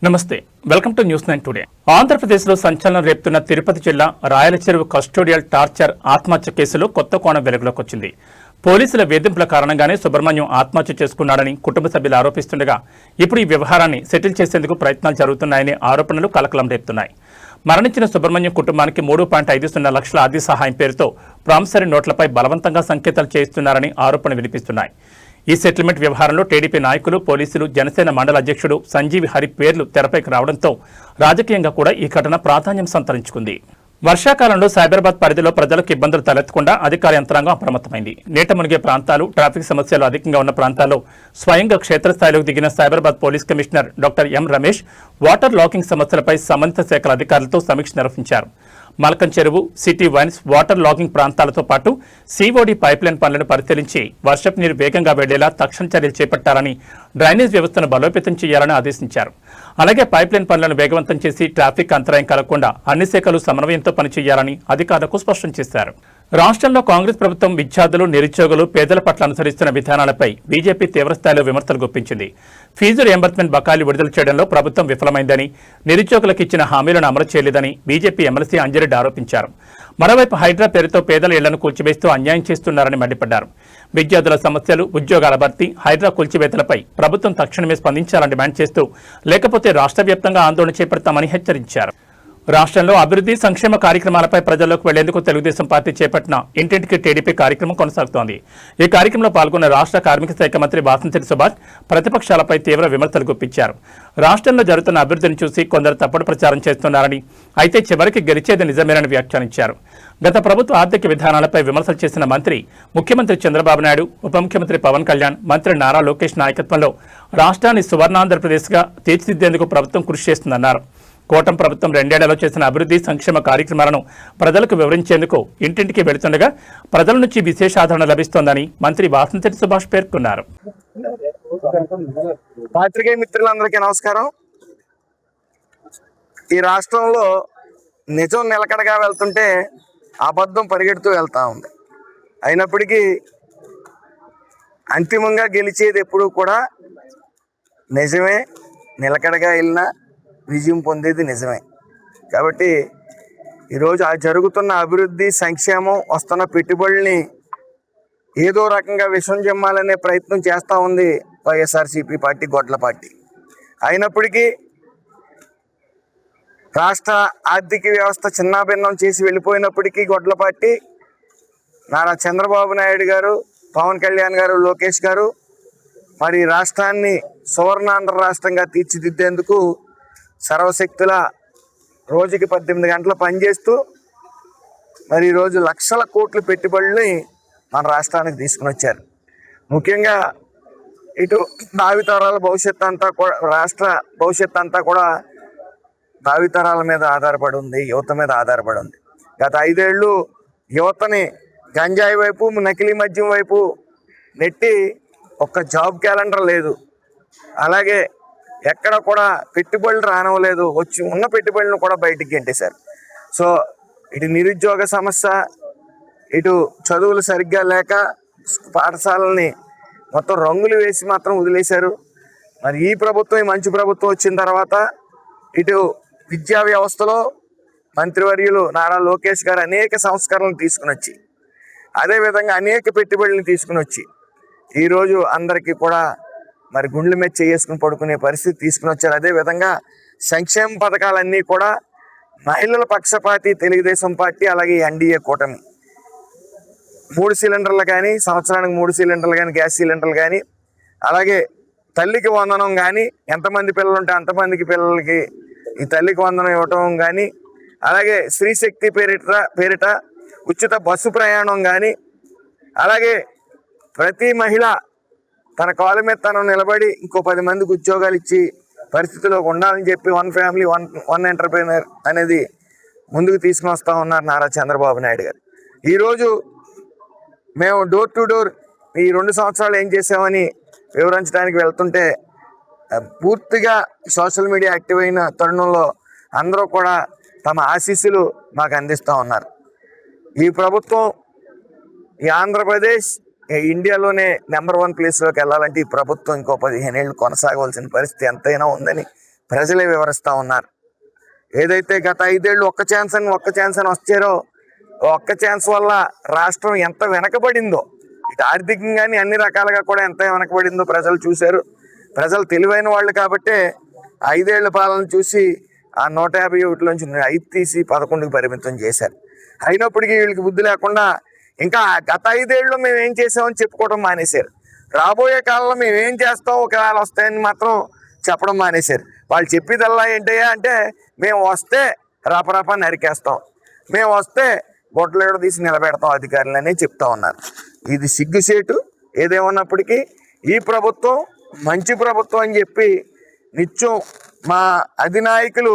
నమస్తే, welcome to news 9 today. ఆంధ్రప్రదేశ్లో సంచలనం రేపుతున్న తిరుపతి జిల్లా రాయలచెరువు కస్టోడియల్ టార్చర్ ఆత్మహత్య కేసులో కొత్త కోణం వెలుగులోకి వచ్చింది. పోలీసుల వేధింపుల కారణంగానే సుబ్రహ్మణ్యం ఆత్మహత్య చేసుకున్నాడని కుటుంబ సభ్యులు ఆరోపిస్తుండగా ఇప్పుడు ఈ వ్యవహారాన్ని సెటిల్ చేసేందుకు ప్రయత్నాలు జరుగుతున్నాయనే ఆరోపణలు కలకలం రేపుతున్నాయి. మరణించిన సుబ్రహ్మణ్యం కుటుంబానికి 3.50 లక్షల ఆర్థిక సహాయం పేరుతో ప్రామిసరీ నోట్లపై బలవంతంగా సంకేతాలు చేయిస్తున్నారని ఆరోపణలు వినిపిస్తున్నాయి. ఈ సెటిల్మెంట్ వ్యవహారంలో టీడీపీ నాయకులు, పోలీసులు, జనసేన మండల అధ్యక్షుడు సంజీవి హరి పేర్లు తెరపైకి రావడంతో రాజకీయంగా కూడా ఈ ఘటన ప్రాధాన్యం సంతరించుకుంది. వర్షాకాలంలో సైబరాబాద్ పరిధిలో ప్రజలకు ఇబ్బందులు తలెత్తకుండా అధికార యంత్రాంగం అప్రమత్తమైంది. నీట మునిగే ప్రాంతాలు, ట్రాఫిక్ సమస్యలు అధికంగా ఉన్న ప్రాంతాల్లో స్వయంగా క్షేత్రస్థాయిలోకి దిగిన Cyberabad police commissioner doctor M Ramesh water locking సమస్యలపై సంబంధిత శాఖల అధికారులతో సమీక్ష నిర్వహించారు. మల్కం చెరువు, సిటీ వైన్స్, వాటర్ లాగింగ్ ప్రాంతాలతో పాటు సిఓడి పైప్లైన్ పనులను పరిశీలించి వర్షపు నీరు వేగంగా వెళ్లేలా తక్షణ చర్యలు చేపట్టాలని, డ్రైనేజ్ వ్యవస్థను బలోపేతం చేయాలని ఆదేశించారు. అలాగే పైప్లైన్ పనులను వేగవంతం చేసి ట్రాఫిక్ అంతరాయం కలగకుండా అన్ని శాఖలు సమన్వయంతో పనిచేయాలని అధికారులకు స్పష్టం చేశారు. రాష్ట్రంలో కాంగ్రెస్ ప్రభుత్వం విద్యార్థులు, నిరుద్యోగులు, పేదల పట్ల అనుసరిస్తున్న విధానాలపై బీజేపీ తీవ్రస్థాయిలో విమర్శలు గుప్పించింది. ఫీజు రియంబర్స్మెంట్ బకాయిలు విడుదల చేయడంలో ప్రభుత్వం విఫలమైందని, నిరుద్యోగులకు ఇచ్చిన హామీలను అమలు చేయలేదని బీజేపీ ఎమ్మెల్సీ అంజిరెడ్డి ఆరోపించారు. మరోవైపు హైడ్రా పేరుతో పేదల ఇళ్లను కూల్చివేస్తూ అన్యాయం చేస్తున్నారని మండిపడ్డారు. విద్యార్థుల సమస్యలు, ఉద్యోగాల భర్తీ, హైడ్రా కూల్చివేతలపై ప్రభుత్వం తక్షణమే స్పందించాలని డిమాండ్ చేస్తూ, లేకపోతే రాష్ట్ర వ్యాప్తంగా ఆందోళన చేపడతామని హెచ్చరించారు. రాష్ట్రంలో అభివృద్ధి, సంక్షేమ కార్యక్రమాలపై ప్రజల్లోకి వెళ్లేందుకు తెలుగుదేశం పార్టీ చేపట్టిన ఇంటింటికి టీడీపీ కార్యక్రమం కొనసాగుతోంది. ఈ కార్యక్రమంలో పాల్గొన్న రాష్ట్ర కార్మిక శాఖ మంత్రి వాసంశెట్టి సుభాష్ ప్రతిపక్షాలపై తీవ్ర విమర్శలు గుప్పించారు. రాష్ట్రంలో జరుగుతున్న అభివృద్ధిని చూసి కొందరు తప్పుడు ప్రచారం చేస్తున్నారని, అయితే చివరికి గెలిచేది నిజమేనని వ్యాఖ్యానించారు. గత ప్రభుత్వ ఆర్థిక విధానాలపై విమర్శలు చేసిన మంత్రి, ముఖ్యమంత్రి చంద్రబాబు నాయుడు, ఉప ముఖ్యమంత్రి పవన్ కళ్యాణ్, మంత్రి నారా లోకేష్ నాయకత్వంలో రాష్ట్రాన్ని సువర్ణాంధ్రప్రదేశ్గా తీర్చిదిద్దేందుకు ప్రభుత్వం కృషి చేస్తుందన్నారు. కూటమి ప్రభుత్వం 2 ఏళ్లలో చేసిన అభివృద్ధి, సంక్షేమ కార్యక్రమాలను ప్రజలకు వివరించేందుకు ఇంటింటికి వెళుతుండగా ప్రజల నుంచి విశేష ఆదరణ లభిస్తోందని మంత్రి వాసంశెట్టి సుభాష్ పేర్కొన్నారు. పాత్రికేయ మిత్రులందరికీ నమస్కారం. ఈ రాష్ట్రంలో నిజం నిలకడగా వెళ్తుంటే అబద్ధం పరిగెడుతూ వెళ్తా ఉంది. అయినప్పటికీ అంతిమంగా గెలిచేది ఎప్పుడూ కూడా నిజమే. నిలకడగా వెళ్ళినా విజయం పొందేది నిజమే. కాబట్టి ఈరోజు ఆ జరుగుతున్న అభివృద్ధి, సంక్షేమం, వస్తున్న పెట్టుబడుల్ని ఏదో రకంగా విషం జమ్మాలనే ప్రయత్నం చేస్తూ ఉంది వైఎస్ఆర్సీపీ పార్టీ, గొడ్ల పార్టీ. అయినప్పటికీ రాష్ట్ర ఆర్థిక వ్యవస్థ చిన్నాభిన్నం చేసి వెళ్ళిపోయినప్పటికీ గొడ్ల పార్టీ, నారా చంద్రబాబు నాయుడు గారు, పవన్ కళ్యాణ్ గారు, లోకేష్ గారు మరి రాష్ట్రాన్ని సువర్ణాంధ్ర రాష్ట్రంగా తీర్చిదిద్దేందుకు సర్వశక్తుల రోజుకి 18 గంటలు పనిచేస్తూ మరి ఈరోజు లక్షల కోట్ల పెట్టుబడుల్ని మన రాష్ట్రానికి తీసుకుని వచ్చారు. ముఖ్యంగా ఇటు భావితరాల భవిష్యత్తు అంతా కూడా, రాష్ట్ర భవిష్యత్తు అంతా కూడా భావితరాల మీద ఆధారపడి ఉంది, యువత మీద ఆధారపడి ఉంది. గత 5 ఏళ్ళు యువతని గంజాయి వైపు, నకిలీ మద్యం వైపు నెట్టి ఒక్క జాబ్ క్యాలెండర్ లేదు. అలాగే ఎక్కడ కూడా పెట్టుబడులు రానివ్వలేదు. వచ్చి ఉన్న పెట్టుబడులను కూడా బయటికి గెంటేశారు. సో ఇటు నిరుద్యోగ సమస్య, ఇటు చదువులు సరిగ్గా లేక పాఠశాలని మొత్తం రంగులు వేసి మాత్రం వదిలేశారు. మరి ఈ ప్రభుత్వం, ఈ మంచి ప్రభుత్వం వచ్చిన తర్వాత ఇటు విద్యా వ్యవస్థలో మంత్రివర్యులు నారా లోకేష్ గారు అనేక సంస్కరణలు తీసుకుని వచ్చి, అదేవిధంగా అనేక పెట్టుబడులను తీసుకుని వచ్చి ఈరోజు అందరికీ కూడా మరి గుండెల మీద చేసుకుని పడుకునే పరిస్థితి తీసుకుని వచ్చారు. అదేవిధంగా సంక్షేమ పథకాలన్నీ కూడా మహిళల పక్షపాతి తెలుగుదేశం పార్టీ, అలాగే ఎన్డీఏ కూటమి 3 సిలిండర్లు కానీ, సంవత్సరానికి 3 సిలిండర్లు కానీ, గ్యాస్ సిలిండర్లు కానీ, అలాగే తల్లికి వందనం కానీ, ఎంతమంది పిల్లలు ఉంటే అంతమందికి పిల్లలకి ఈ తల్లికి వందనం ఇవ్వటం కానీ, అలాగే స్త్రీశక్తి పేరిట ఉచిత బస్సు ప్రయాణం కానీ, అలాగే ప్రతి మహిళ తన కాళ్ళ మీద తను నిలబడి ఇంకో 10 మందికి ఉద్యోగాలు ఇచ్చి పరిస్థితిలో ఉండాలని చెప్పి వన్ ఫ్యామిలీ వన్ ఎంటర్ప్రైనర్ అనేది ముందుకు తీసుకుని వస్తూ ఉన్నారు నారా చంద్రబాబు నాయుడు గారు. ఈరోజు మేము డోర్ టు డోర్ ఈ 2 సంవత్సరాలు ఏం చేసామని వివరించడానికి వెళ్తుంటే పూర్తిగా సోషల్ మీడియా యాక్టివ్ అయిన తరుణంలో అందరూ కూడా తమ ఆశీస్సులు మాకు అందిస్తూ ఉన్నారు. ఈ ప్రభుత్వం, ఈ ఆంధ్రప్రదేశ్ ఇండియాలోనే నెంబర్ 1 ప్లేస్లోకి వెళ్ళాలంటే ఈ ప్రభుత్వం ఇంకో 15 ఏళ్ళు కొనసాగవలసిన పరిస్థితి ఎంతైనా ఉందని ప్రజలే వివరిస్తూ ఉన్నారు. ఏదైతే గత 5 ఏళ్ళు ఒక్క ఛాన్స్ అని వచ్చారో ఒక్క ఛాన్స్ వల్ల రాష్ట్రం ఎంత వెనకబడిందో, ఇటు ఆర్థికంగాని అన్ని రకాలుగా కూడా ఎంత వెనకబడిందో ప్రజలు చూశారు. ప్రజలు తెలివైన వాళ్ళు కాబట్టే 5 ఏళ్ల పాలన చూసి ఆ 151లోంచి 5 తీసి 11కి పరిమితం చేశారు. అయినప్పటికీ వీళ్ళకి బుద్ధి లేకుండా ఇంకా గత 5 ఏళ్ళు మేము ఏం చేసామని చెప్పుకోవడం మానేశారు. రాబోయే కాలంలో మేము ఏం చేస్తాం ఒకవేళ వస్తాయని మాత్రం చెప్పడం మానేశారు. వాళ్ళు చెప్పేదల్లా ఏంటయ్యా అంటే, మేము వస్తే రాపరాపా నరికేస్తాం, మేము వస్తే గొడ్డలేడ తీసి నిలబెడతాం అధికారులనే చెప్తా ఉన్నారు. ఇది సిగ్గుసేటు. ఏదేమన్నప్పటికీ ఈ ప్రభుత్వం మంచి ప్రభుత్వం అని చెప్పి నిత్యం మా అధినాయకులు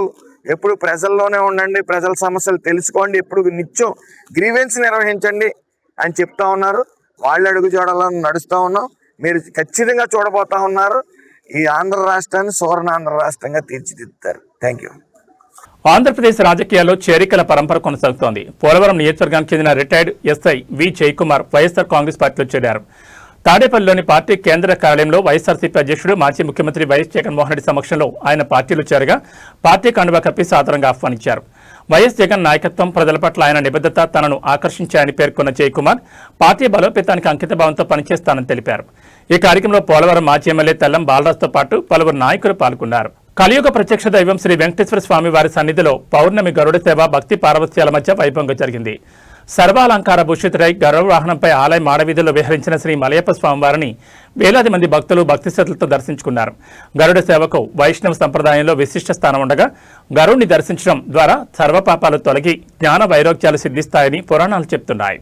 ఎప్పుడు ప్రజల్లోనే ఉండండి, ప్రజల సమస్యలు తెలుసుకోండి, ఎప్పుడు నిత్యం గ్రీవెన్స్ నిర్వహించండి అని చెప్తా ఉన్నారు. వాళ్ళు అడుగు చూడాలని నడుస్తూ ఉన్నాం. మీరు ఖచ్చితంగా చూడబోతా ఉన్నారు. ఈ ఆంధ్ర రాష్ట్రాన్ని సువర్ణాంధ్ర రాష్ట్రంగా తీర్చిదిద్దుతారు. Thank you. ఆంధ్రప్రదేశ్ రాజకీయాల్లో చేరికల పరంపర కొనసాగుతోంది. పోలవరం నియోజకవర్గానికి చెందిన రిటైర్డ్ ఎస్ఐ వి జయకుమార్ వైఎస్ఆర్ కాంగ్రెస్ పార్టీలో చేరారు. తాడేపల్లిలోని పార్టీ కేంద్ర కార్యాలయంలో వైఎస్ఆర్సీపీ అధ్యక్షుడు మాజీ ముఖ్యమంత్రి వైఎస్ జగన్మోహన్ రెడ్డి సమక్షంలో ఆయన పార్టీలో చేరగా పార్టీ కండువా కప్పి సాదరంగా ఆహ్వానించారు. వైఎస్ జగన్ నాయకత్వం, ప్రజల పట్ల ఆయన నిబద్ధత తనను ఆకర్షించాయని పేర్కొన్న జయకుమార్ పార్టీ బలోపేతానికి అంకితభావంతో పనిచేస్తానని తెలిపారు. ఈ కార్యక్రమంలో పోలవరం మాజీ ఎమ్మెల్యే తెల్లం బాలరాజుతో పాటు పలువురు నాయకులు పాల్గొన్నారు. కలియుగ ప్రత్యక్ష దైవం శ్రీ వెంకటేశ్వర స్వామి వారి సన్నిధిలో పౌర్ణమి గరుడ సేవ భక్తి పార్వత్యాల మధ్య వైభవంగా జరిగింది. సర్వాలంకార భూషితుడై గరుడ వాహనంపై ఆలయ మాడవీధుల్లో విహరించిన శ్రీ మలయప్ప స్వామివారిని వేలాది మంది భక్తులు భక్తి శ్రద్ధలతో దర్శించుకున్నారు. గరుడ సేవకు వైష్ణవ సంప్రదాయంలో విశిష్ట స్థానం ఉండగా గరుడిని దర్శించడం ద్వారా సర్వపాపాలు తొలగి జ్ఞాన వైరోగ్యాలు సిద్ధిస్తాయని పురాణాలు చెప్తున్నాయి.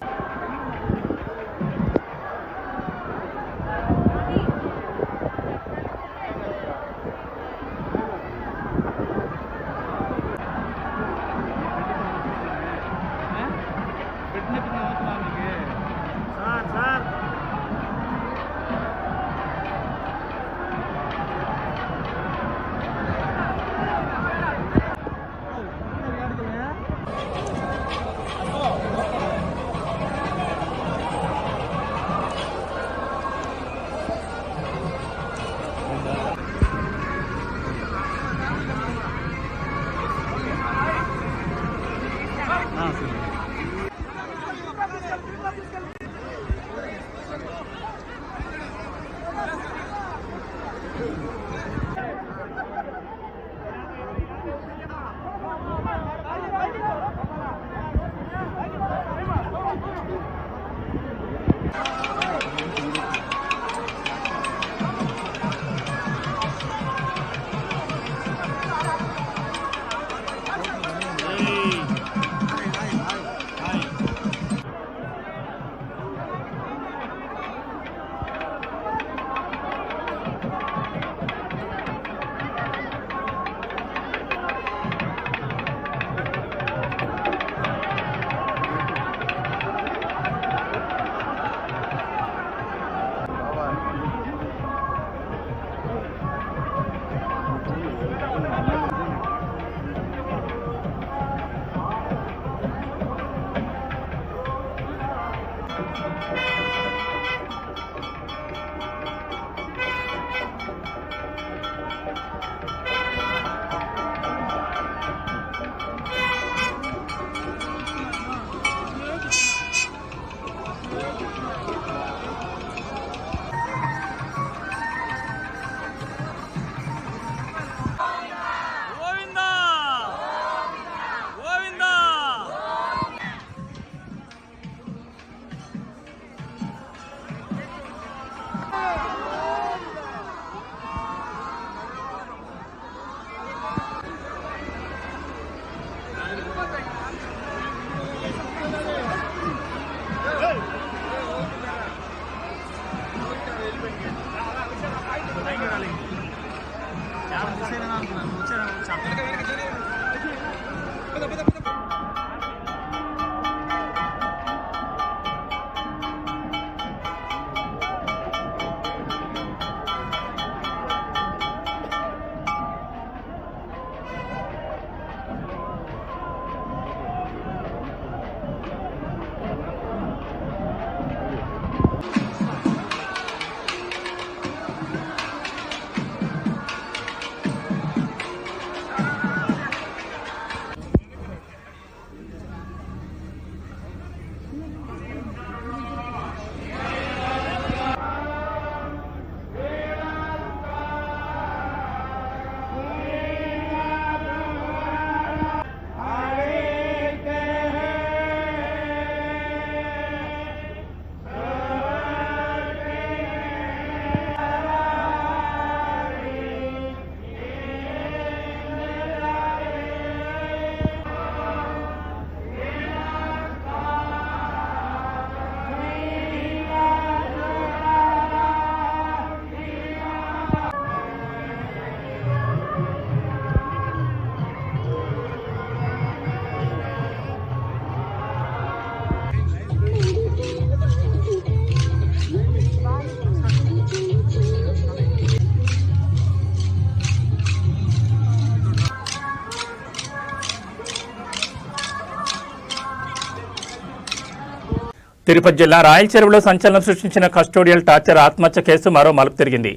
తిరుపతి జిల్లా రాయలచెరువులో సంచలనం సృష్టించిన కస్టోడియల్ టార్చర్ ఆత్మహత్య కేసు మరో మలుపు తిరిగింది.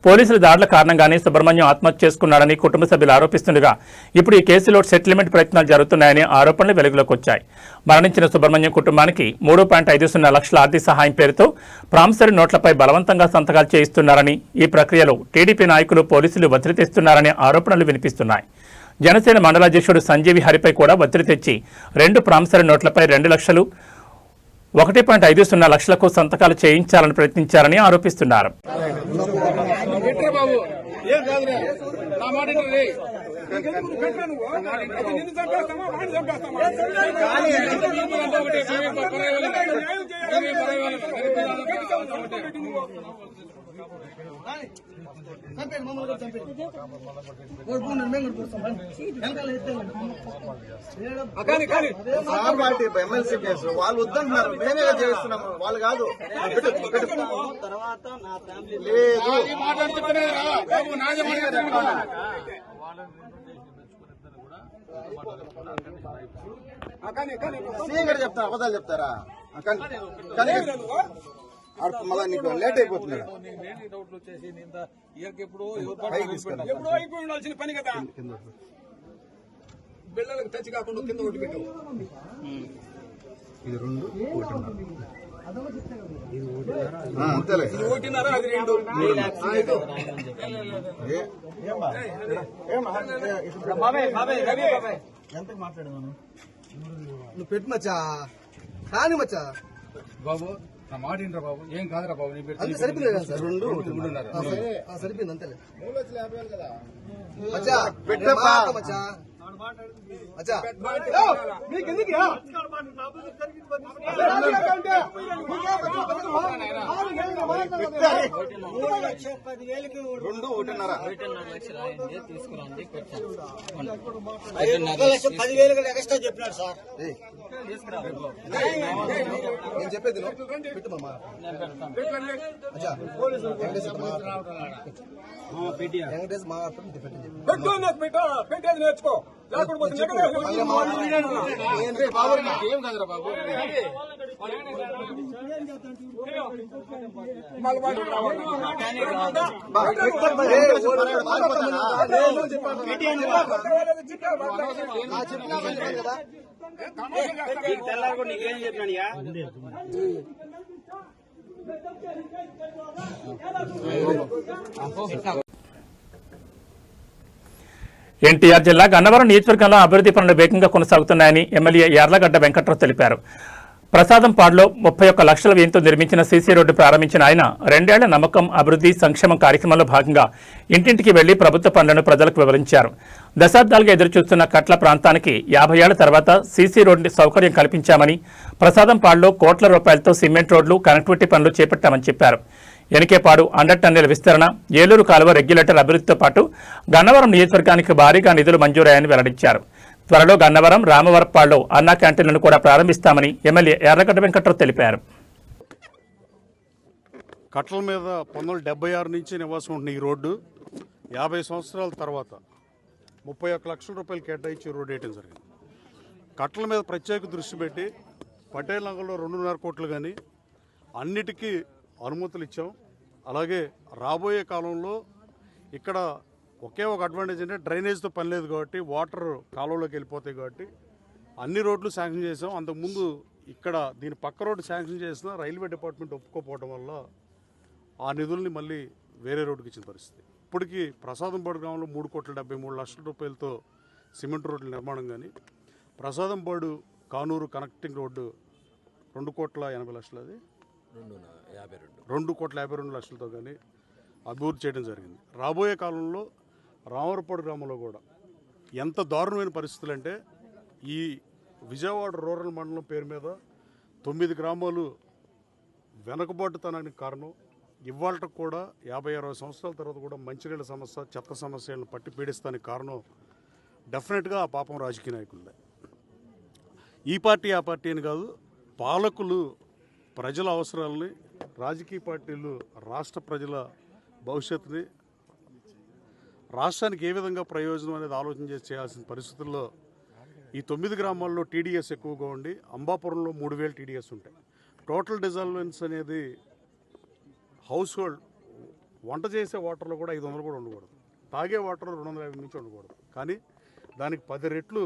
పోలీసుల దాడుల కారణంగానే సుబ్రహ్మణ్యం ఆత్మహత్య చేసుకున్నాడని కుటుంబ సభ్యులు ఆరోపిస్తుండగా ఇప్పుడు ఈ కేసులో సెటిల్మెంట్ ప్రయత్నాలు జరుగుతున్నాయని ఆరోపణలు వెలుగులోకి వచ్చాయి. మరణించిన సుబ్రహ్మణ్యం కుటుంబానికి 3.50 లక్షల ఆర్థిక సహాయం పేరుతో ప్రామిసరీ నోట్లపై బలవంతంగా సంతకాలు చేయిస్తున్నారని, ఈ ప్రక్రియలో టీడీపీ నాయకులు పోలీసులు ఒత్తిడి తెస్తున్నారనే ఆరోపణలు వినిపిస్తున్నాయి. జనసేన మండలాధ్యక్షుడు సంజీవి హరిపై కూడా ఒత్తిడి తెచ్చి 2 ప్రామిసరీ నోట్లపై 2 లక్షలు 1.50 లక్షలకు సంతకాలు చేయించాలని ప్రయత్నించారని ఆరోపిస్తున్నారు. ఎమ్మెల్సీ కేసు వాళ్ళు వద్దంటున్నారు, మేమే చేస్తున్నాము, వాళ్ళు కాదు. సీనియర్ చెప్తారా, అబద్ధాలు చెప్తారా? మళ్ళీ నీకు లేట్ అయిపోతుంది. ఎప్పుడో అయిపోయి ఉండాల్సిన పని కదా. బిళ్ళలకు టచ్ కాకుండా కింద ఒకటి పెట్టు. ఇది 2 ఇది 1.5 అది 2. ఎంతకు మాట్లాడదాను? నువ్వు పెట్టు మచ్చా, కానీ మచ్చా బాబు నా మాట ఏంట్రా బాబు, ఏం కాదురా బాబు. అంతే సరిపోయింది కదా సార్, 2 సరిపోయింది అంతే. మచ్చా పెట్టప్పా మచ్చా, మచ్చా మీకెందుకు ఎక్స్ట్రా చెప్పినాడు సార్. నేను చెప్పేది పెట్టు మామా. వెంకటేష్ మా పెట్టేది నేర్చుకో. ఏం కాదురా బాబు. నీకేం చెప్పినా ఎన్టీఆర్ జిల్లా గన్నవరం నియోజకవర్గంలో అభివృద్ధి పనులు వేగంగా కొనసాగుతున్నాయని ఎమ్మెల్యే యార్లగడ్డ వెంకట్రావు తెలిపారు. ప్రసాదంపాడులో 31 లక్షల వ్యయంతో నిర్మించిన సీసీ రోడ్డు ప్రారంభించిన ఆయన 2 ఏళ్ల నమ్మకం అభివృద్ధి సంక్షేమం కార్యక్రమంలో భాగంగా ఇంటింటికి వెళ్లి ప్రభుత్వ పనులను ప్రజలకు వివరించారు. దశాబ్దాలుగా ఎదురుచూస్తున్న కట్ల ప్రాంతానికి 50 ఏళ్ల తర్వాత సీసీ రోడ్డు సౌకర్యం కల్పించామని, ప్రసాదంపాడులో కోట్ల రూపాయలతో సిమెంట్ రోడ్లు కనెక్టివిటీ పనులు చేపట్టామని చెప్పారు. ఎనికేపాడు అండర్ టన్నెల్ విస్తరణ, ఏలూరు కాలువ రెగ్యులేటర్ అభివృద్ధితో పాటు గన్నవరం నియోజకవర్గానికి భారీగా నిధులు మంజూరయ్యాయని వెల్లడించారు. త్వరలో గన్నవరం, రామవరప్పాడులో అన్నా క్యాంటీన్లను కూడా ప్రారంభిస్తామని ఎమ్మెల్యే యార్లగడ్డ వెంకట్రావు తెలిపారు. కట్టల మీద 1976 నుంచి నివాసం ఉంటున్న ఈ రోడ్డు 50 సంవత్సరాల తర్వాత 31 లక్షల రూపాయలు కేటాయించి రోడ్డు వేయడం జరిగింది. కట్టల మీద ప్రత్యేక దృష్టి పెట్టి పటేల్ నగర్లో 2.5 కోట్లు కానీ అన్నిటికీ అనుమతులు ఇచ్చాం. అలాగే రాబోయే కాలంలో ఇక్కడ ఒకే ఒక అడ్వాంటేజ్ అంటే డ్రైనేజ్తో పని లేదు కాబట్టి వాటర్ కాలువలోకి వెళ్ళిపోతాయి కాబట్టి అన్ని రోడ్లు శాంక్షన్ చేసాం. అంతకుముందు ఇక్కడ దీని పక్క రోడ్డు శాంక్షన్ చేసిన రైల్వే డిపార్ట్మెంట్ ఒప్పుకోకపోవడం వల్ల ఆ నిధుల్ని మళ్ళీ వేరే రోడ్డుకి ఇచ్చిన పరిస్థితి. ఇప్పటికీ ప్రసాదంపాడు గ్రామంలో 3.73 లక్షల రూపాయలతో సిమెంట్ రోడ్ల నిర్మాణం కానీ, ప్రసాదంపాడు కానూరు కనెక్టింగ్ రోడ్డు 2.80 లక్షలు, అది 2.52 లక్షలతో కానీ అభివృద్ధి చేయడం జరిగింది. రాబోయే కాలంలో రామవరపాడు గ్రామంలో కూడా ఎంత దారుణమైన పరిస్థితులు అంటే, ఈ విజయవాడ రూరల్ మండలం పేరు మీద 9 గ్రామాలు వెనకబాటుతనానికి కారణం. ఇవాళకు కూడా 50-60 సంవత్సరాల తర్వాత కూడా మంచినీళ్ళ సమస్య, చెత్త సమస్యలను పట్టి పీడిస్తానికి కారణం డెఫినెట్గా ఆ పాపం రాజకీయ నాయకులదే. ఈ పార్టీ ఆ పార్టీ అని కాదు, పాలకులు ప్రజల అవసరాలని, రాజకీయ పార్టీలు రాష్ట్ర ప్రజల భవిష్యత్తుని, రాష్ట్రానికి ఏ విధంగా ప్రయోజనం అనేది ఆలోచన చేసి చేయాల్సిన పరిస్థితుల్లో ఈ 9 గ్రామాల్లో టీడీఎస్ ఎక్కువగా ఉండి, అంబాపురంలో 3000 టీడీఎస్ ఉంటాయి. టోటల్ డిజాల్వెన్స్ అనేది హౌస్ హోల్డ్ వంట చేసే వాటర్లో కూడా 500 కూడా ఉండకూడదు, తాగే వాటర్ 250 నుంచి ఉండకూడదు. కానీ దానికి 10 రెట్లు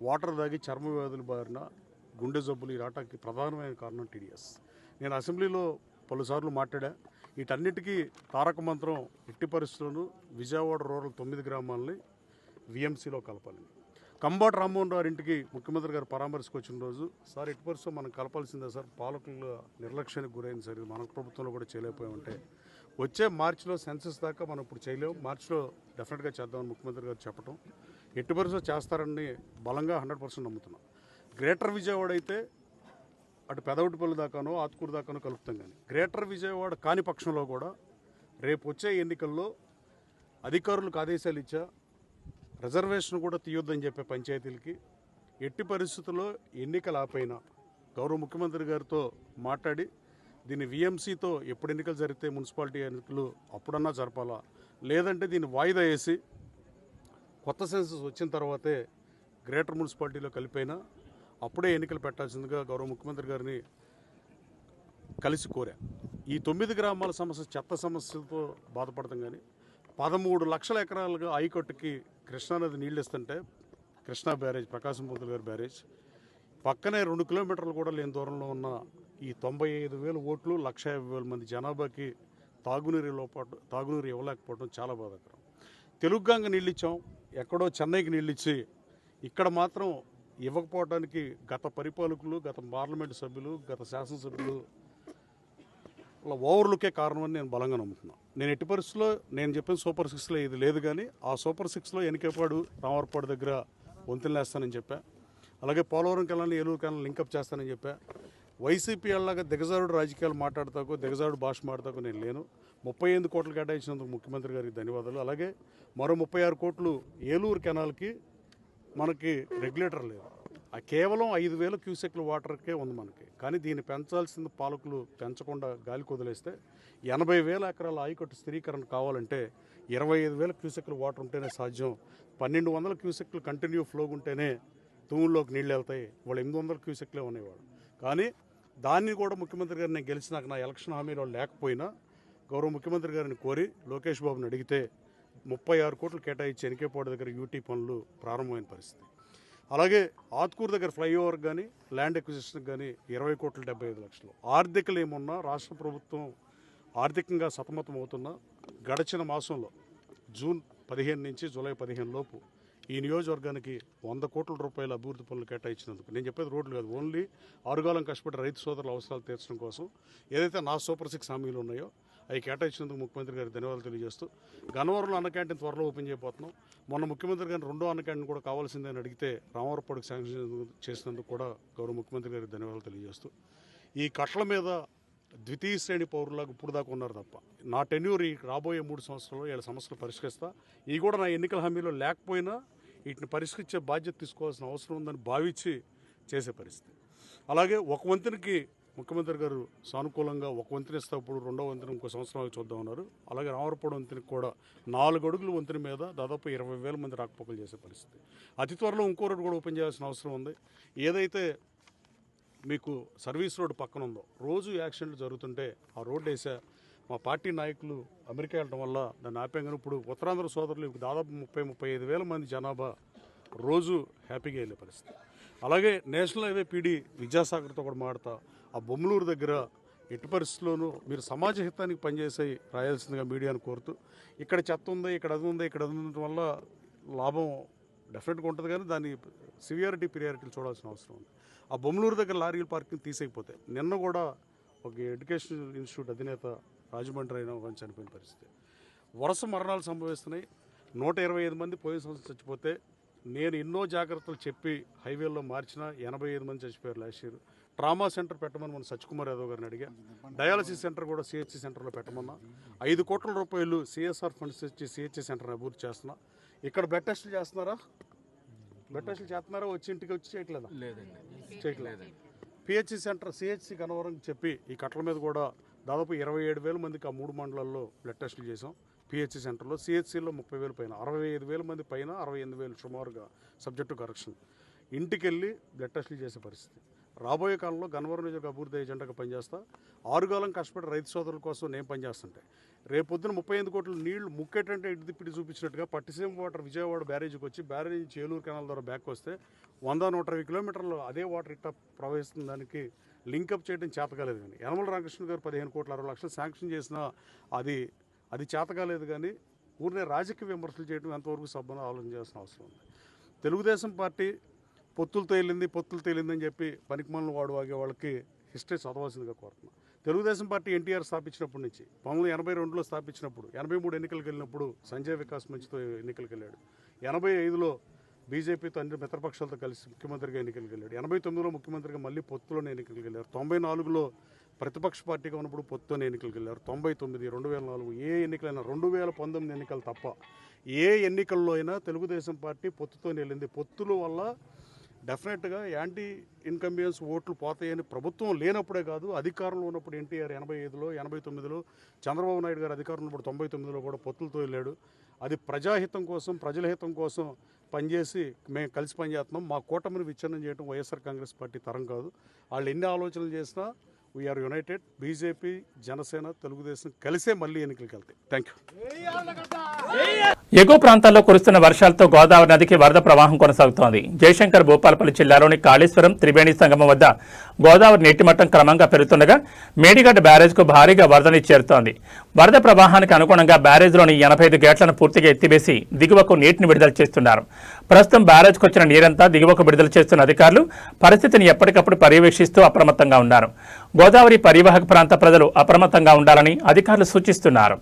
వాటర్ తాగి చర్మ వ్యాధులు బారిన గుండె జబ్బులు ఈ రాటానికి ప్రధానమైన కారణం టీడీఎస్. నేను అసెంబ్లీలో పలుసార్లు మాట్లాడా, వీటన్నిటికీ తారక మంత్రం ఎట్టి పరిస్థితుల్లోనూ విజయవాడ రూరల్ 9 గ్రామాలని విఎంసీలో కలపాలని. కంబాటి రామ్మోహన్ రావు ఇంటికి ముఖ్యమంత్రి గారు పరామర్శకు వచ్చిన రోజు, సార్ ఎట్టి పరిస్థితుల్లో మనం కలపాల్సిందే సార్, పాలకుల నిర్లక్ష్యానికి గురైంది సార్, మన ప్రభుత్వంలో కూడా చేయలేకపోయామంటే వచ్చే మార్చిలో సెన్సస్ దాకా మనం ఇప్పుడు చేయలేము, మార్చిలో డెఫినెట్గా చేద్దామని ముఖ్యమంత్రి గారు చెప్పడం, ఎట్టి పరిస్థితుల్లో చేస్తారని బలంగా 100% నమ్ముతున్నాం. గ్రేటర్ విజయవాడ అయితే అటు పెదవుటిపల్లి దాకానో ఆత్కూరు దాకానో కలుపుతాం. కానీ గ్రేటర్ విజయవాడ కాని పక్షంలో కూడా రేపు వచ్చే ఎన్నికల్లో అధికారులకు ఆదేశాలు ఇచ్చా రిజర్వేషన్ కూడా తీయొద్దని చెప్పే పంచాయతీలకి ఎట్టి పరిస్థితుల్లో ఎన్నికలు ఆపైనా గౌరవ ముఖ్యమంత్రి గారితో మాట్లాడి దీన్ని విఎంసీతో ఎప్పుడు ఎన్నికలు జరిగితే మున్సిపాలిటీ ఎన్నికలు అప్పుడన్నా జరపాలా, లేదంటే దీన్ని వాయిదా వేసి కొత్త సెన్సస్ వచ్చిన తర్వాతే గ్రేటర్ మున్సిపాలిటీలో కలిపైనా అప్పుడే ఎన్నికలు పెట్టాల్సిందిగా గౌరవ ముఖ్యమంత్రి గారిని కలిసి కోరా. ఈ 9 గ్రామాల సమస్య చెత్త సమస్యలతో బాధపడతాం. కానీ 13 లక్షల ఎకరాలుగా ఆయకట్టుకి కృష్ణానది నీళ్ళు ఇస్తుంటే కృష్ణా బ్యారేజ్, ప్రకాశం పంతులు గారి బ్యారేజ్ పక్కనే 2 కిలోమీటర్లు కూడా లేని దూరంలో ఉన్న ఈ 95,000 ఓట్లు 150,000 మంది జనాభాకి తాగునీరు ఇవ్వలేకపోవడం చాలా బాధాకరం. తెలుగుగంగ నీళ్ళు ఇచ్చాం, ఎక్కడో చెన్నైకి నీళ్ళు ఇచ్చి ఇక్కడ మాత్రం ఇవ్వకపోవడానికి గత పరిపాలకులు, గత పార్లమెంటు సభ్యులు, గత శాసనసభ్యులు ఓవర్లుకే కారణమని నేను బలంగా నమ్ముతున్నాను. నేను ఎట్టి పరిస్థితుల్లో నేను చెప్పిన సూపర్ 6లో ఇది లేదు, కానీ ఆ సూపర్ 6లో ఎనికేపాడు రామవరపాడు దగ్గర వంతెనలు వేస్తానని చెప్పా, అలాగే పోలవరం కెనాల్ని ఏలూరు కెనాల్ లింకప్ చేస్తానని చెప్పా. వైసీపీ అలాగా దిగజారుడు రాజకీయాలు మాట్లాడతాకు, దిగజారుడు భాష మాట్లాడతాకు నేను లేను. 38 కోట్లు కేటాయించినందుకు ముఖ్యమంత్రి గారికి ధన్యవాదాలు. అలాగే మరో 36 కోట్లు ఏలూరు కెనాల్కి మనకి రెగ్యులేటర్ లేదు, ఆ కేవలం 5,000 క్యూసెక్ల వాటర్కే ఉంది మనకి. కానీ దీన్ని పెంచాల్సిన పాలకులు పెంచకుండా గాలికి వదిలేస్తే 80,000 ఎకరాల ఆయకట్టు స్థిరీకరణ కావాలంటే 25,000 క్యూసెక్ల వాటర్ ఉంటేనే సాధ్యం. 1,200 క్యూసెక్లు కంటిన్యూ ఫ్లో ఉంటేనే తూముల్లోకి నీళ్ళు వెళ్తాయి. వాళ్ళు 800 క్యూసెక్లే ఉండేవాడు. కానీ దాన్ని కూడా ముఖ్యమంత్రి గారిని గెలిచినాక నా ఎలక్షన్ హామీలో లేకపోయినా గౌరవ ముఖ్యమంత్రి గారిని కోరి లోకేష్ బాబుని అడిగితే 36 కోట్లు కేటాయించి ఎనికేపాడు దగ్గర యూటీ పనులు ప్రారంభమైన పరిస్థితి. అలాగే ఆత్కూరు దగ్గర ఫ్లైఓవర్ కానీ ల్యాండ్ ఎక్విజిషన్కి కానీ 20 కోట్లు 75 లక్షలు. ఆర్థికలు ఏమున్నా రాష్ట్ర ప్రభుత్వం ఆర్థికంగా సతమతం అవుతున్నా గడిచిన మాసంలో జూన్ 15 నుంచి జూలై 15 లోపు ఈ నియోజకవర్గానికి 100 కోట్ల రూపాయల అభివృద్ధి పనులు కేటాయించినందుకు, నేను చెప్పేది రోడ్లు కాదు, ఓన్లీ ఆరుగాలం కష్టపడి రైతు సోదరుల అవసరాలు తీర్చడం కోసం ఏదైతే నా సూపర్ 6 హామీలు ఉన్నాయో అవి కేటాయించినందుకు ముఖ్యమంత్రి గారికి ధన్యవాదాలు తెలియజేస్తూ, గన్నవరంలో అన్న క్యాంటీన్ త్వరలో ఓపెన్ చేయబోతున్నాం. మొన్న ముఖ్యమంత్రి గారిని 2వ అన్న క్యాంటీన్ కూడా కావాల్సిందని అడిగితే రామవరపాడుకు శాంక్షన్ చేసినందుకు కూడా గౌరవ ముఖ్యమంత్రి గారికి ధన్యవాదాలు తెలియజేస్తూ, ఈ కట్ల మీద ద్వితీయ శ్రేణి పౌరులాగా ఇప్పుడు దాకా ఉన్నారు తప్ప నా టెన్యూర్ ఈ రాబోయే 3 సంవత్సరాల్లో వీళ్ళ సమస్యలు పరిష్కరిస్తా. ఇవి కూడా నా ఎన్నికల హామీలో లేకపోయినా వీటిని పరిష్కరించే బాధ్యత తీసుకోవాల్సిన అవసరం ఉందని భావించి చేసే పరిస్థితి. అలాగే ఒక వంతెనకి ముఖ్యమంత్రి గారు సానుకూలంగా ఒక వంతెన ఇస్తే ఇప్పుడు 2వ వంతెన ఇంకో సంవత్సరం చూద్దామన్నారు. అలాగే రామవరపాడు వంతెనకి కూడా 4 అడుగుల వంతెన మీద దాదాపు 20,000 మంది రాకపోకలు చేసే పరిస్థితి. అతి త్వరలో ఇంకో రోడ్డు కూడా ఓపెన్ చేయాల్సిన అవసరం ఉంది. ఏదైతే మీకు సర్వీస్ రోడ్డు పక్కన ఉందో రోజు యాక్సిడెంట్లు జరుగుతుంటే ఆ రోడ్డు వేసా మా పార్టీ నాయకులు అమెరికా వెళ్ళడం వల్ల దాన్ని ఆపాం. కానీ ఇప్పుడు ఉత్తరాంధ్ర సోదరులు దాదాపు 30-35 మంది జనాభా రోజు హ్యాపీగా వెళ్ళే పరిస్థితి. అలాగే నేషనల్ హైవే పీడీ విద్యాసాగర్తో కూడా మాడతా ఆ బొమ్మలూరు దగ్గర ఎట్టి పరిస్థితుల్లోనూ మీరు సమాజ హితానికి పనిచేసే రాయాల్సిందిగా మీడియాను కోరుతూ, ఇక్కడ చెత్త ఉంది, ఇక్కడ అది ఉంది, ఇక్కడ అది ఉండటం వల్ల లాభం డెఫినెట్గా ఉంటుంది, కానీ దాని సివియారిటీ ప్రియారిటీలు చూడాల్సిన అవసరం ఉంది. ఆ బొమ్మలూరు దగ్గర లారీల పార్కింగ్ తీసేయకపోతే నిన్న కూడా ఒక ఎడ్యుకేషన్ ఇన్స్టిట్యూట్ అధినేత రాజమండ్రి అయినా ఒక చనిపోయిన పరిస్థితి. వరుస మరణాలు సంభవిస్తున్నాయి. 125 మంది పోయిన సంవత్సరం చచ్చిపోతే నేను ఎన్నో జాగ్రత్తలు చెప్పి హైవేల్లో మార్చిన 85 మంది చచ్చిపోయారు లాస్ట్ ఇయర్. ట్రామా సెంటర్ పెట్టమని మన సత్యకుమార్ యాదవ్ గారిని అడిగా. డయాలసిస్ సెంటర్ కూడా సిహెచ్సి సెంటర్లో పెట్టమన్నా. 5 కోట్ల రూపాయలు సిఎస్ఆర్ ఫండ్స్ ఇచ్చి సిహెచ్సి సెంటర్ని అభివృద్ధి చేస్తున్నా. ఇక్కడ బెడ్ టెస్టులు చేస్తున్నారా? బెడ్ టెస్టులు చేస్తున్నారా? వచ్చి ఇంటికి వచ్చి చేయట్లేదా? చేయట్లేదు. పిహెచ్సి సెంటర్ సిహెచ్సి కనవరం చెప్పి ఈ కట్ల మీద కూడా దాదాపు 27,000 మందికి ఆ 3 మండలాల్లో బ్లడ్ టెస్టులు చేసాం. పిహెచ్సి సెంటర్లో సిహెచ్సిలో 30,000 పైన, 65,000 మంది పైన, 68,000 సుమారుగా సబ్జెక్టు కరెక్షన్. ఇంటికి వెళ్ళి బ్లడ్ టెస్టులు చేసే పరిస్థితి. రాబోయే కాలంలో గన్నవరం నియోజక అభివృద్ధి ఎజెండాగా పనిచేస్తా. 6 కాలం కష్టపడి రైతు సోదరుల కోసం నేను పనిచేస్తుంటే రేపొద్దున 35 కోట్ల నీళ్లు ముక్కేటంటే ఇటు తిప్పిటి చూపించినట్టుగా పట్టిసీమ వాటర్ విజయవాడ బ్యారేజీకి వచ్చి బ్యారేజీ నుంచి ఏలూరు కెనాల్ ద్వారా బ్యాక్ వస్తే 100-120 కిలోమీటర్లు అదే వాటర్ ఇట్లా ప్రవహిస్తున్న దానికి లింకప్ చేయడం చేతకాలేదు. కానీ యనమల రామకృష్ణ గారు 15,60,00,000 శాంక్షన్ చేసినా అది చేతకాలేదు. కానీ ఊరినే రాజకీయ విమర్శలు చేయడం ఎంతవరకు సభను ఆలోచన చేయాల్సిన అవసరం ఉంది. తెలుగుదేశం పార్టీ పొత్తులు తేలిందని చెప్పి పనికిమాలను వాగే వాళ్ళకి హిస్టరీ చదవాల్సిందిగా కోరుతున్నాను. తెలుగుదేశం పార్టీ ఎన్టీఆర్ స్థాపించినప్పటి నుంచి 1982లో స్థాపించినప్పుడు 83 ఎన్నికలకు వెళ్ళినప్పుడు సంజయ్ వికాస్ మంచితో ఎన్నికలకు వెళ్ళాడు. 85లో బీజేపీతో అన్ని మిత్రపక్షాలతో కలిసి ముఖ్యమంత్రిగా ఎన్నికలకు వెళ్ళాడు. 89లో ముఖ్యమంత్రిగా మళ్ళీ పొత్తులోనే ఎన్నికలకు వెళ్ళారు. 94లో ప్రతిపక్ష పార్టీగా ఉన్నప్పుడు పొత్తులోనే ఎన్నికలకు వెళ్ళారు. 99, 2004 ఏ ఎన్నికలైనా 2019 ఎన్నికలు తప్ప ఏ ఎన్నికల్లో అయినా తెలుగుదేశం పార్టీ పొత్తుతోనే వెళ్ళింది. పొత్తుల వల్ల డెఫినెట్గా యాంటీ ఇన్కంబియన్స్ ఓట్లు పోతాయని ప్రభుత్వం లేనప్పుడే కాదు, అధికారంలో ఉన్నప్పుడు ఎన్టీఆర్ 85లో 89లో చంద్రబాబు నాయుడు గారు అధికారంలో ఉన్నప్పుడు 99లో కూడా పొత్తులతో వెళ్ళాడు. అది ప్రజాహితం కోసం ప్రజల హితం కోసం పనిచేసి మేము కలిసి పనిచేస్తున్నాం. మా కూటమిని విచ్ఛిన్నం చేయడం వైఎస్ఆర్ కాంగ్రెస్ పార్టీ తరం కాదు. వాళ్ళు ఎన్ని ఆలోచనలు చేసినా we are united. BJP, Janasena, Telugu Desam కలిసే మళ్ళీ ఎన్నికలకు వెళ్తాయి. Thank you. ఎగువ ప్రాంతాల్లో కురుస్తున్న వర్షాలతో గోదావరి నదికి వరద ప్రవాహం కొనసాగుతోంది. జయశంకర్ భూపాలపల్లి జిల్లాలోని కాళేశ్వరం త్రివేణి సంగమం వద్ద గోదావరి నీటిమట్టం క్రమంగా పెరుగుతుండగా మేడిగడ్డ బ్యారేజ్కు భారీగా వరద చేరుతోంది. వరద ప్రవాహానికి అనుగుణంగా బ్యారేజ్లోని 85 గేట్లను పూర్తిగా ఎత్తివేసి దిగువకు నీటిని విడుదల చేస్తున్నారు. ప్రస్తుతం బ్యారేజ్కు వచ్చిన నీరంతా దిగువకు విడుదల చేస్తున్న అధికారులు పరిస్థితిని ఎప్పటికప్పుడు పర్యవేక్షిస్తూ అప్రమత్తంగా ఉన్నారు. గోదావరి పరివాహక ప్రాంత ప్రజలు అప్రమత్తంగా ఉండాలని అధికారులు సూచిస్తున్నారు.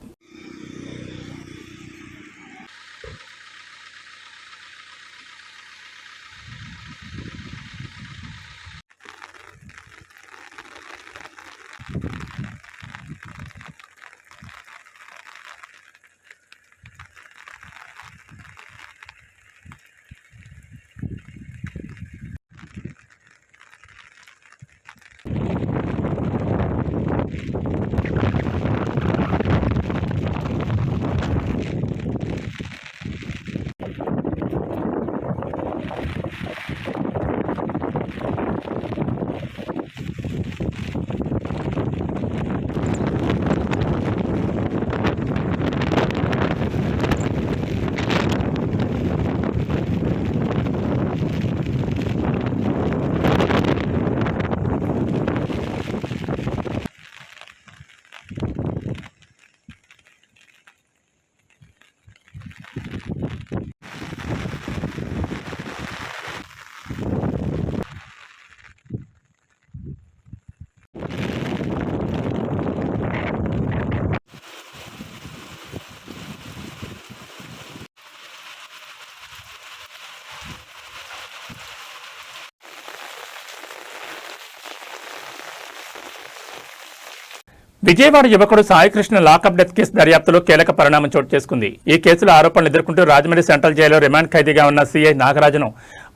విజయవాడ యువకుడు సాయికృష్ణ లాకప్ డెత్ కేసు దర్యాప్తులో కీలక పరిణామం చోటు చేసుకుంది. ఈ కేసులో ఆరోపణలు ఎదుర్కొంటూ రాజమండ్రి సెంట్రల్ జైల్లో రిమాండ్ ఖైదీగా ఉన్న సీఐ నాగరాజును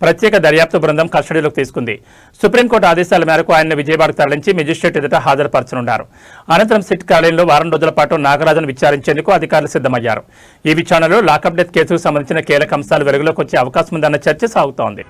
ప్రత్యేక దర్యాప్తు బృందం కస్టడీలోకి తీసుకుంది. సుప్రీంకోర్టు ఆదేశాల మేరకు ఆయన్ని విజయవాడకు తరలించి మెజిస్ట్రేట్ ఎదుట హాజరుపరచనున్నారు. అనంతరం సిట్ కార్యాలయంలో వారం రోజుల పాటు నాగరాజును విచారించేందుకు అధికారులు సిద్ధమయ్యారు. ఈ విచారణలో లాకప్ డెత్ కేసుకు సంబంధించిన కీలక అంశాలు వెలుగులోకి వచ్చే అవకాశం ఉందన్న చర్చ సాగుతోంది.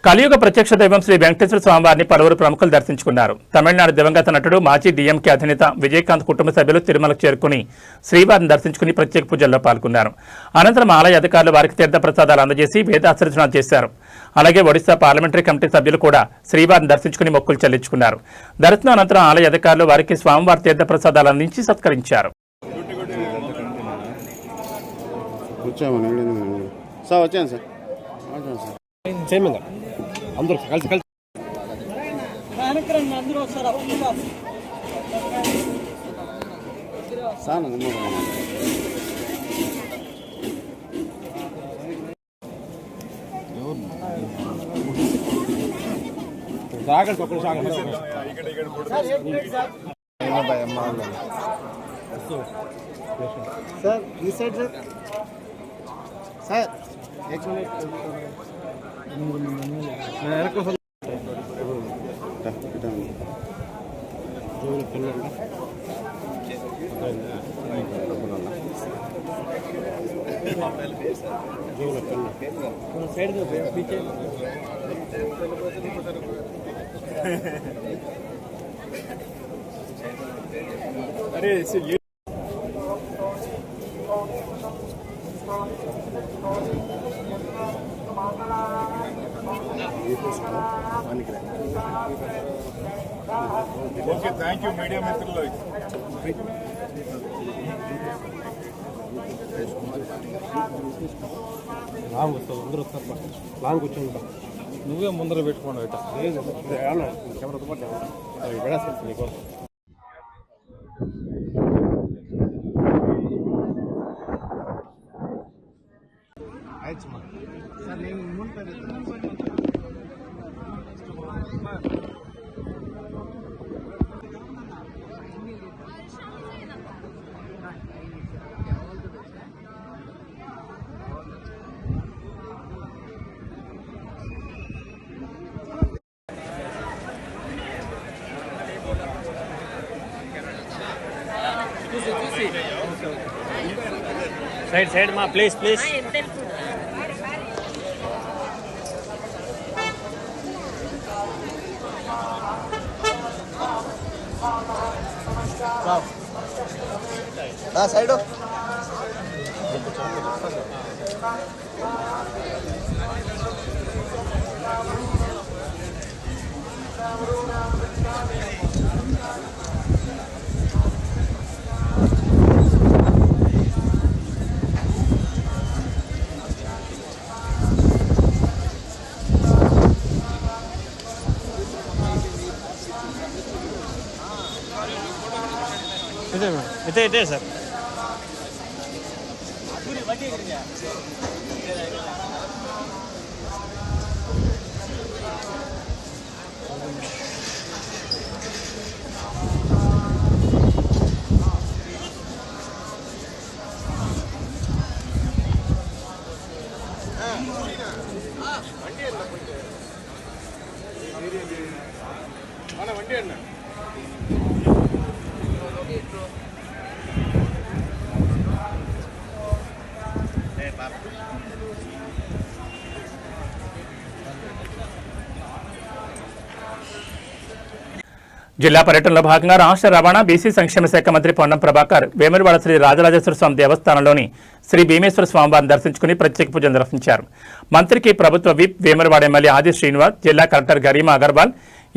కలియుగ ప్రత్యక్ష దైవం శ్రీ వెంకటేశ్వర స్వామివారిని పలువురు ప్రముఖులు దర్శించుకున్నారు. తమిళనాడు దివంగత నటుడు మాజీ డీఎంకే అధినేత విజయకాంత్ కుటుంబ సభ్యులు తిరుమలకు చేరుకుని శ్రీవారిని దర్శించుకుని ప్రత్యేక పూజల్లో పాల్గొన్నారు. అనంతరం ఆలయ అధికారులు వారికి తీర్థ ప్రసాదాలు అందజేసి వేదాశీర్వచనాలు చేశారు. అలాగే ఒడిశా పార్లమెంటరీ కమిటీ సభ్యులు కూడా శ్రీవారిని దర్శించుకుని మొక్కులు చెల్లించుకున్నారు. దర్శనం అనంతరం ఆలయ అధికారులు వారికి స్వామివారి తీర్థ ప్రసాదాలు అందించి సత్కరించారు. అందరూ కలిసి కలిసి సాగండి ఒక్కరు సాగండి సార్ ఈ side sir okay thank you media మిత్రులు. లాంగ్ వస్తుంది అందరూ వస్తారు. లాంగ్ కూర్చోండి నువ్వే ముందర పెట్టుకోండి. కెమెరాతో పాటు పెడేస్తాను నీకోసం. సార్ నేను సైడ్ సైడ్ మా ప్లీజ్ ప్లీజ్. సైడ్ ఇదే సార్. వండి అన్న జిల్లా పర్యటనలో భాగంగా రాష్ట్ర రవాణా బీసీ సంక్షేమ శాఖ మంత్రి పొన్నం ప్రభాకర్ వేములవాడ శ్రీ రాజరాజేశ్వర స్వామి దేవస్థానంలోని శ్రీ భీమేశ్వర స్వామివారిని దర్శించుకుని ప్రత్యేక పూజలు నిర్వహించారు. మంత్రికి ప్రభుత్వ విప్ వేములవాడ ఎమ్మెల్యే ఆది శ్రీనివాస్, జిల్లా collector Garima Agarwal,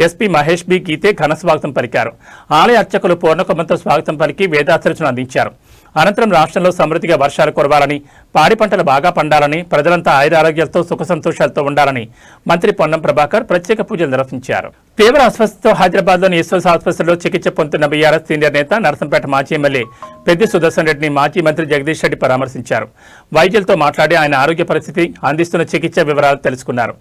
SP Mahesh B Geete ఘన స్వాగతం పలికారు. ఆలయ అర్చకులు పూర్ణకుమంతో స్వాగతం పలికి వేదాశీర్వచనం అందించారు. అనంతరం రాష్ట్రంలో సమృద్ధిగా వర్షాలు కురవాలని, పాడి పంటలు బాగా పండాలని, ప్రజలంతా ఆయురారోగ్యాలతో సుఖ సంతోషాలతో ఉండాలని మంత్రి పొన్నం ప్రభాకర్ ప్రత్యేక పూజలు నిర్వహించారు. తీవ్ర అస్వస్థతో హైదరాబాద్లోని ఈశ్వర్ ఆసుపత్రిలో చికిత్స పొందుతున్న బీఆర్ఎస్ సీనియర్ నేత నరసంపేట మాజీ ఎమ్మెల్యే పెద్ది సుదర్శన్ రెడ్డిని మాజీ మంత్రి జగదీష్ రెడ్డి పరామర్శించారు. వైద్యులతో మాట్లాడి ఆయన ఆరోగ్య పరిస్థితి, అందిస్తున్న చికిత్స వివరాలు తెలుసుకున్నారు.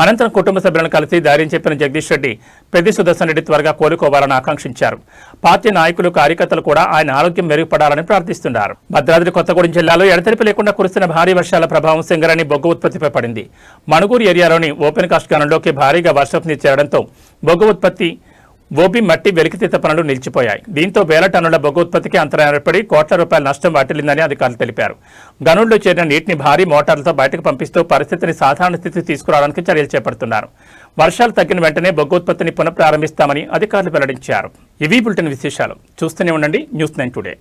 అనంతరం కుటుంబ సభ్యులను కలిసి ధైర్యం చెప్పిన జగదీష్ రెడ్డి పెద్ది సుదర్శన్ రెడ్డి త్వరగా కోలుకోవాలని ఆకాంక్షించారు. పార్టీ నాయకులు, కార్యకర్తలు కూడా ఆయన ఆరోగ్యం మెరుగుపడాలని ప్రార్థిస్తున్నారు. భద్రాద్రి కొత్తగూడెం జిల్లాలో ఎడతెరిపి లేకుండా కురుస్తున్న భారీ వర్షాల ప్రభావం సింగరేణి బొగ్గు ఉత్పత్తిపై పడింది. మణుగూరు ఏరియాలోని ఓపెన్ కాస్ట్ గనుల్లోకి భారీగా వర్షపు నీరు చేరడంతో బొగ్గు ఉత్పత్తి ఓబీ మట్టి వెలికితీత పనులు నిలిచిపోయాయి. దీంతో వేల టన్నుల బొగ్గు ఉత్పత్తికి అంతరాయం ఏర్పడి కోట్ల రూపాయల నష్టం వాటిల్లిందని అధికారులు తెలిపారు. గనుల్లో చేరిన నీటిని భారీ మోటార్లతో బయటకు పంపిస్తూ పరిస్థితిని సాధారణ స్థితికి తీసుకురావడానికి చర్యలు చేపడుతున్నారు. వర్షాలు తగ్గిన వెంటనే బొగ్గు ఉత్పత్తిని పునఃప్రారంభిస్తామని అధికారులు వెల్లడించారు. ఇవి బులెటిన్ విశేషాలు. చూస్తూనే ఉండండి న్యూస్ 9 టుడే.